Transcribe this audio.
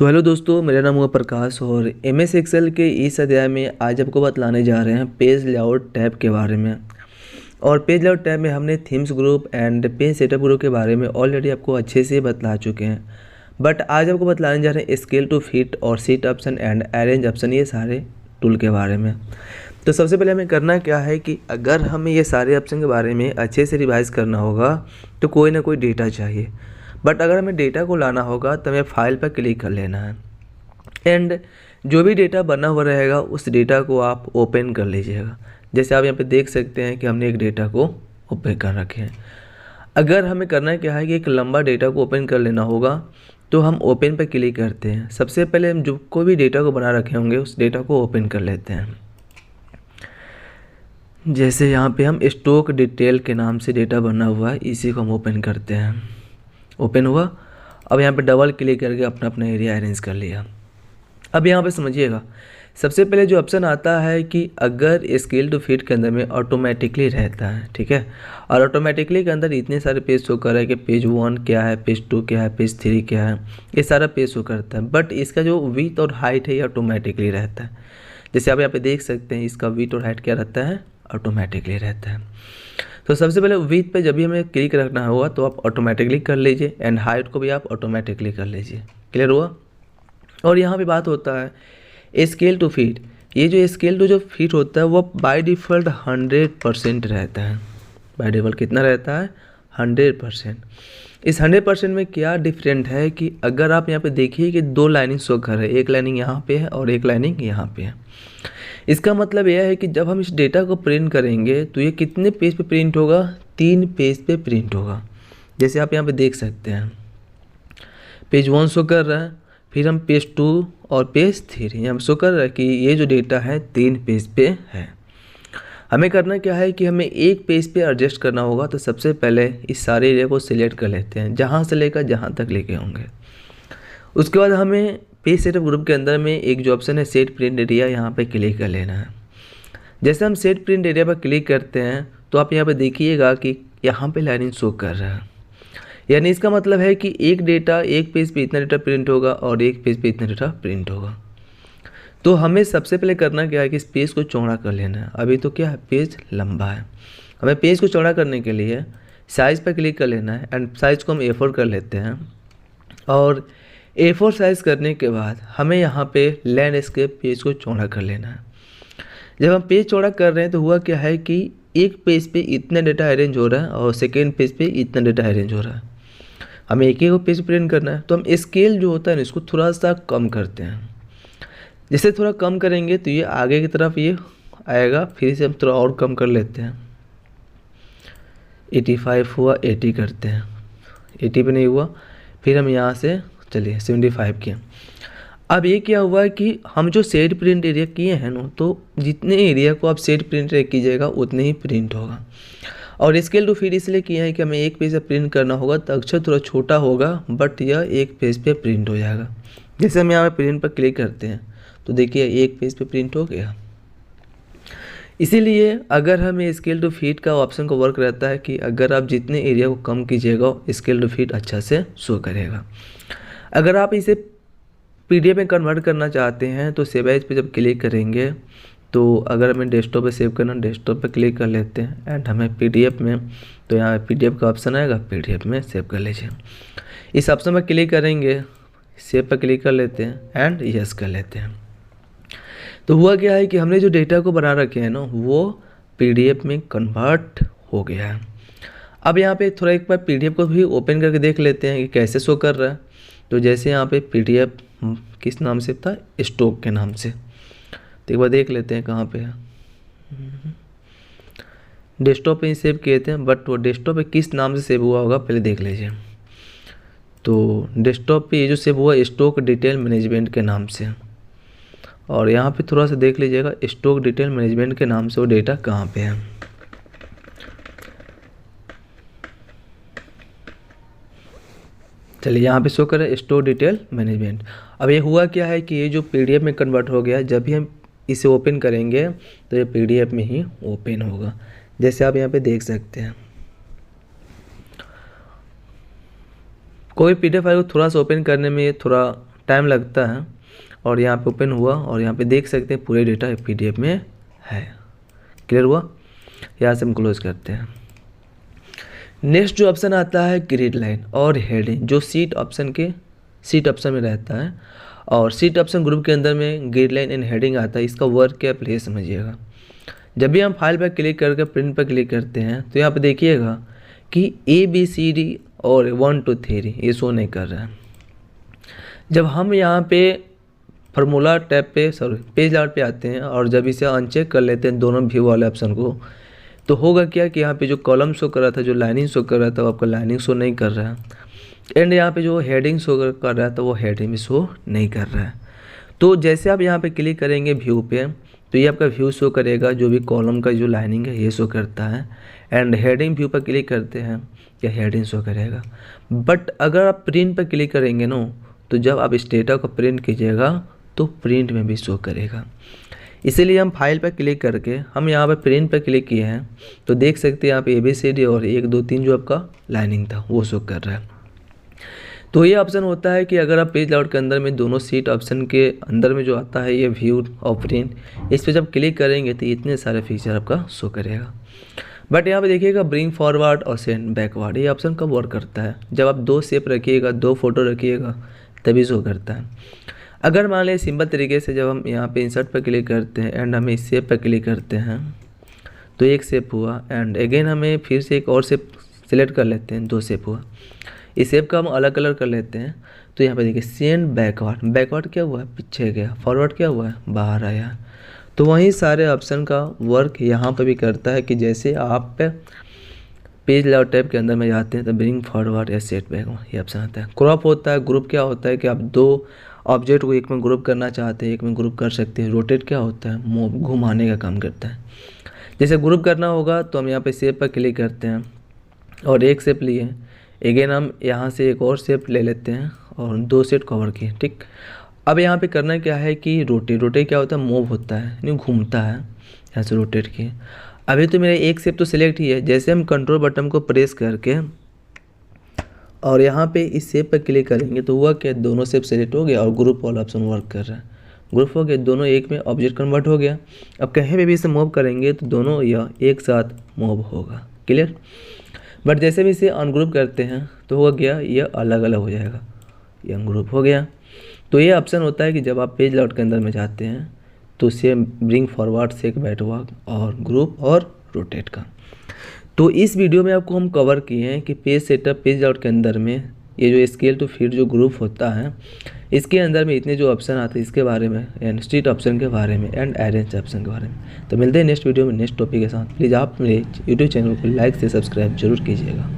तो हेलो दोस्तों, मेरा नाम हुआ प्रकाश और MS एक्सेल के इस अध्याय में आज आपको बतलाने जा रहे हैं पेज लेआउट टैब के बारे में। और पेज लेआउट टैब में हमने themes group and page setup group के बारे में ऑलरेडी आपको अच्छे से बतला चुके हैं। बट आज आपको बतलाने जा रहे हैं स्केल टू फिट और seat option and arrange option, ये सारे टूल के बारे में। तो सबसे पहले हमें करना क्या है कि अगर हमें ये सारे ऑप्शन के बारे में अच्छे से रिवाइज करना होगा तो कोई ना कोई डेटा चाहिए। बट अगर हमें डेटा को लाना होगा तो हमें फाइल पर क्लिक कर लेना है एंड जो भी डेटा बना हुआ रहेगा उस डेटा को आप ओपन कर लीजिएगा। जैसे आप यहाँ पे देख सकते हैं कि हमने एक डेटा को ओपन कर रखे हैं। अगर हमें करना क्या है कि एक लंबा डेटा को ओपन कर लेना होगा तो हम ओपन पर क्लिक करते हैं। सबसे पहले हम जो कोई भी डेटा को बना रखे होंगे उस डेटा को ओपन कर लेते हैं। जैसे यहाँ पे हम स्टॉक डिटेल के नाम से डेटा बना हुआ है, इसी को हम ओपन करते हैं। ओपन हुआ। अब यहाँ पे डबल क्लिक करके अपना अपना एरिया अरेंज कर लिया। अब यहाँ पे समझिएगा, सबसे पहले जो ऑप्शन आता है कि अगर स्केल टू फिट के अंदर में ऑटोमेटिकली रहता है, ठीक है। और ऑटोमेटिकली के अंदर इतने सारे पेज शो कर रहा है कि पेज 1 क्या है, पेज 2 क्या है, पेज 3 क्या है, ये सारा पेज शो करता है। बट इसका जो विड्थ और हाइट है ये ऑटोमेटिकली रहता है। जैसे आप यहाँ पे देख सकते हैं, इसका विड्थ और हाइट क्या रहता है, ऑटोमेटिकली रहता है। तो सबसे पहले विड्थ पे जब भी हमें क्लिक रखना होगा तो आप ऑटोमेटिकली कर लीजिए एंड हाइट को भी आप ऑटोमेटिकली कर लीजिए। क्लियर हुआ। और यहाँ पे बात होता है स्केल टू फिट। ये जो स्केल टू जो फिट होता है वो बाय डिफ़ॉल्ट 100% रहता है। बाय डिफ़ॉल्ट कितना रहता है, 100%। इस 100% में क्या डिफरेंट है कि अगर आप यहाँ पे देखिए कि 2 लाइनिंग शो कर रहे हैं, एक लाइनिंग यहाँ पे है और एक लाइनिंग यहाँ पे है। इसका मतलब यह है कि जब हम इस डेटा को प्रिंट करेंगे तो ये कितने पेज पे प्रिंट होगा, 3 पेज पे प्रिंट होगा। जैसे आप यहाँ पे देख सकते हैं पेज 1 शो कर रहा है, फिर हम पेज 2 और पेज 3 यहाँ शो कर रहा है कि ये जो डेटा है 3 पेज पे है। हमें करना क्या है कि हमें एक पेज पे एडजस्ट करना होगा। तो सबसे पहले इस सारे एरिया को सिलेक्ट कर लेते हैं, जहाँ से लेकर जहाँ तक लेके होंगे। उसके बाद हमें पेज सेटअप ग्रुप के अंदर में एक जो ऑप्शन है सेट प्रिंट एरिया, यहाँ पे क्लिक कर लेना है। जैसे हम सेट प्रिंट एरिया पर क्लिक करते हैं तो आप यहाँ पे देखिएगा कि यहाँ पे लाइनिंग शो कर रहा है। यानी इसका मतलब है कि एक डेटा एक पेज पे इतना डेटा प्रिंट होगा और एक पेज पे इतना डेटा प्रिंट होगा। तो हमें सबसे पहले करना क्या है कि इस पेज को चौड़ा कर लेना है। अभी तो क्या है, पेज लंबा है। हमें पेज को चौड़ा करने के लिए साइज़ पर क्लिक कर लेना है एंड साइज़ को हम A4 कर लेते हैं। और A4 साइज़ करने के बाद हमें यहाँ पे लैंडस्केप पेज को चौड़ा कर लेना है। जब हम पेज चौड़ा कर रहे हैं तो हुआ क्या है कि एक पेज पे इतना डेटा अरेंज हो रहा है और सेकेंड पेज पे इतना डेटा अरेंज हो रहा है। हमें एक ही को पेज प्रिंट करना है तो हम स्केल जो होता है ना इसको थोड़ा सा कम करते हैं। जैसे थोड़ा कम करेंगे तो ये आगे की तरफ ये आएगा। फिर से हम थोड़ा और कम कर लेते हैं। 85 हुआ, 80 करते हैं। 80 पे नहीं हुआ, फिर हम यहाँ से चलिए 75 किया। अब ये क्या हुआ कि हम जो सेट प्रिंट एरिया किए हैं ना, तो जितने एरिया को आप सेट प्रिंट कीजिएगा उतने ही प्रिंट होगा। और स्केल टू फिट इसलिए किया है कि हमें एक पेज पे प्रिंट करना होगा तो अक्षर थोड़ा छोटा होगा बट यह एक पेज पे प्रिंट हो जाएगा। जैसे हम यहाँ पे प्रिंट पर क्लिक करते हैं तो देखिए एक पेज पे प्रिंट हो गया। इसीलिए अगर हमें स्केल टू फिट का ऑप्शन का वर्क रहता है कि अगर आप जितने एरिया को कम कीजिएगा स्केल टू फिट अच्छा से शो करेगा। अगर आप इसे PDF में कन्वर्ट करना चाहते हैं तो सेव एज पे जब क्लिक करेंगे तो अगर हमें डेस्कटॉप पे सेव करना, डेस्कटॉप पे क्लिक कर लेते हैं एंड हमें PDF में, तो यहाँ PDF का ऑप्शन आएगा, PDF में सेव कर लीजिए। इस ऑप्शन पर क्लिक करेंगे, सेव पर क्लिक कर लेते हैं एंड यस कर लेते हैं। तो हुआ क्या है कि हमने जो डेटा को बना रखे हैं ना वो PDF में कन्वर्ट हो गया है। अब यहाँ पे थोड़ा एक बार PDF को भी ओपन करके देख लेते हैं कि कैसे शो कर रहा है। तो जैसे यहाँ पे PDF किस नाम से था, स्टॉक के नाम से। तो एक बार देख लेते हैं कहाँ पे है। डेस्कटॉप पे ही सेव किए थे बट वो डेस्कटॉप पे किस नाम से सेव हुआ होगा पहले देख लीजिए। तो डेस्कटॉप पे ये जो सेव हुआ स्टॉक डिटेल मैनेजमेंट के नाम से। और यहाँ पे थोड़ा सा देख लीजिएगा स्टॉक डिटेल मैनेजमेंट के नाम से वो डेटा कहाँ पे है। चलिए यहाँ पे शो कर रहा है स्टॉक डिटेल मैनेजमेंट। अब ये हुआ क्या है कि ये जो PDF में कन्वर्ट हो गया, जब भी हम इसे ओपन करेंगे तो ये PDF में ही ओपन होगा। जैसे आप यहाँ पे देख सकते हैं कोई PDF फाइल को थोड़ा सा ओपन करने में थोड़ा टाइम लगता है। और यहाँ पे ओपन हुआ और यहाँ पे देख सकते हैं पूरे डेटा PDF में है। क्लियर हुआ? यहाँ से हम क्लोज करते हैं। नेक्स्ट जो ऑप्शन आता है ग्रिड लाइन और हेडिंग, जो सीट ऑप्शन में रहता है। और सीट ऑप्शन ग्रुप के अंदर में ग्रिड लाइन एंड हेडिंग आता है। इसका वर्क क्या प्ले समझिएगा। जब भी हम फाइल पर क्लिक करके प्रिंट पर क्लिक करते हैं तो यहाँ पे देखिएगा कि ABCD और 1 2 3 ये शो नहीं कर रहा है। जब हम यहाँ पे फार्मूला टैब पे पेज लाउट पे आते हैं और जब इसे अनचेक कर लेते हैं दोनों व्यू वाले ऑप्शन को, तो होगा क्या कि यहाँ पे जो कॉलम शो कर रहा था, जो लाइनिंग शो कर रहा था, वो आपका लाइनिंग शो नहीं कर रहा है। एंड यहाँ पे जो हेडिंग शो कर रहा था वो हेडिंग भी शो नहीं कर रहा है। तो जैसे आप यहाँ पे क्लिक करेंगे व्यू पे तो ये आपका व्यू शो करेगा, जो भी कॉलम का जो लाइनिंग है ये शो करता है। एंड हेडिंग व्यू पर क्लिक करते हैं या हेडिंग शो करेगा। बट अगर आप प्रिंट पर क्लिक करेंगे ना, तो जब आप इस डेटा को प्रिंट कीजिएगा तो प्रिंट में भी शो करेगा। इसीलिए हम फाइल पर क्लिक करके हम यहाँ पर प्रिंट पर क्लिक किए हैं तो देख सकते हैं यहाँ पे ABCD और 1 2 3 जो आपका लाइनिंग था वो शो कर रहा है। तो ये ऑप्शन होता है कि अगर आप पेज लाउट के अंदर में दोनों सीट ऑप्शन के अंदर में जो आता है ये व्यू और प्रिंट, इस पर जब क्लिक करेंगे तो इतने सारे फीचर आपका शो करेगा। बट यहाँ पे देखिएगा ब्रिंग फॉरवर्ड और सेंड बैकवर्ड, ये ऑप्शन कब वर्क करता है? जब आप 2 शेप रखिएगा, 2 फोटो रखिएगा तभी शो करता है। अगर मान लें सिंपल तरीके से जब हम यहाँ पे इंसर्ट पर क्लिक करते हैं एंड हमें इस शेप पर क्लिक करते हैं तो एक शेप हुआ। एंड अगेन हमें फिर से एक और शेप सिलेक्ट कर लेते हैं, 2 शेप हुआ। इस शेप का हम अलग कलर कर लेते हैं तो यहाँ पे देखिए सेंड बैकवर्ड, बैकवर्ड क्या हुआ है? पीछे गया। फॉरवर्ड क्या हुआ है? बाहर आया। तो वहीं सारे ऑप्शन का वर्क यहाँ पर भी करता है कि जैसे आप पेज लाउट टैब के अंदर में जाते हैं तो ब्रिंग फॉरवर्ड या सेट बैकवर्ड ये ऑप्शन आता है। क्रॉप होता है, ग्रुप क्या होता है कि आप 2 ऑब्जेक्ट को एक में ग्रुप करना चाहते हैं, एक में ग्रुप कर सकते हैं। रोटेट क्या होता है? मूव, घुमाने का काम करता है। जैसे ग्रुप करना होगा तो हम यहाँ पे शेप पर क्लिक करते हैं और एक शेप लिए, अगेन हम यहाँ से एक और शेप ले लेते हैं और 2 सेट कवर किए। ठीक, अब यहाँ पे करना क्या है कि रोटेट क्या होता है? मूव होता है, नहीं घूमता है। यहाँ से रोटेट किए। अभी तो मेरा एक शेप तो सिलेक्ट ही है। जैसे हम कंट्रोल बटन को प्रेस करके और यहाँ पे इस शेप पर क्लिक करेंगे तो हुआ क्या? दोनों शेप सेलेक्ट हो गया और ग्रुप वाला ऑप्शन वर्क कर रहा है। ग्रुप हो गया, दोनों एक में ऑब्जेक्ट कन्वर्ट हो गया। अब कहीं पे भी इसे मूव करेंगे तो दोनों यह एक साथ मूव होगा। क्लियर? बट जैसे भी इसे अनग्रुप करते हैं तो हो गया ये अलग अलग हो जाएगा, ये अनग्रुप हो गया। तो ये ऑप्शन होता है कि जब आप पेज लाउट के अंदर में जाते हैं तो सेम ब्रिंग फॉरवर्ड, सेक बैकवर्ड और ग्रुप और रोटेट का। तो इस वीडियो में आपको हम कवर किए हैं कि पेज सेटअप, पेज लाउट के अंदर में ये जो स्केल टू फिट जो ग्रुप होता है इसके अंदर में इतने जो ऑप्शन आते हैं इसके बारे में, एंड स्ट्रीट ऑप्शन के बारे में एंड अरेंज ऑप्शन के बारे में। तो मिलते हैं नेक्स्ट वीडियो में नेक्स्ट टॉपिक के साथ। प्लीज़ आप मेरे यूट्यूब चैनल को लाइक से सब्सक्राइब जरूर कीजिएगा।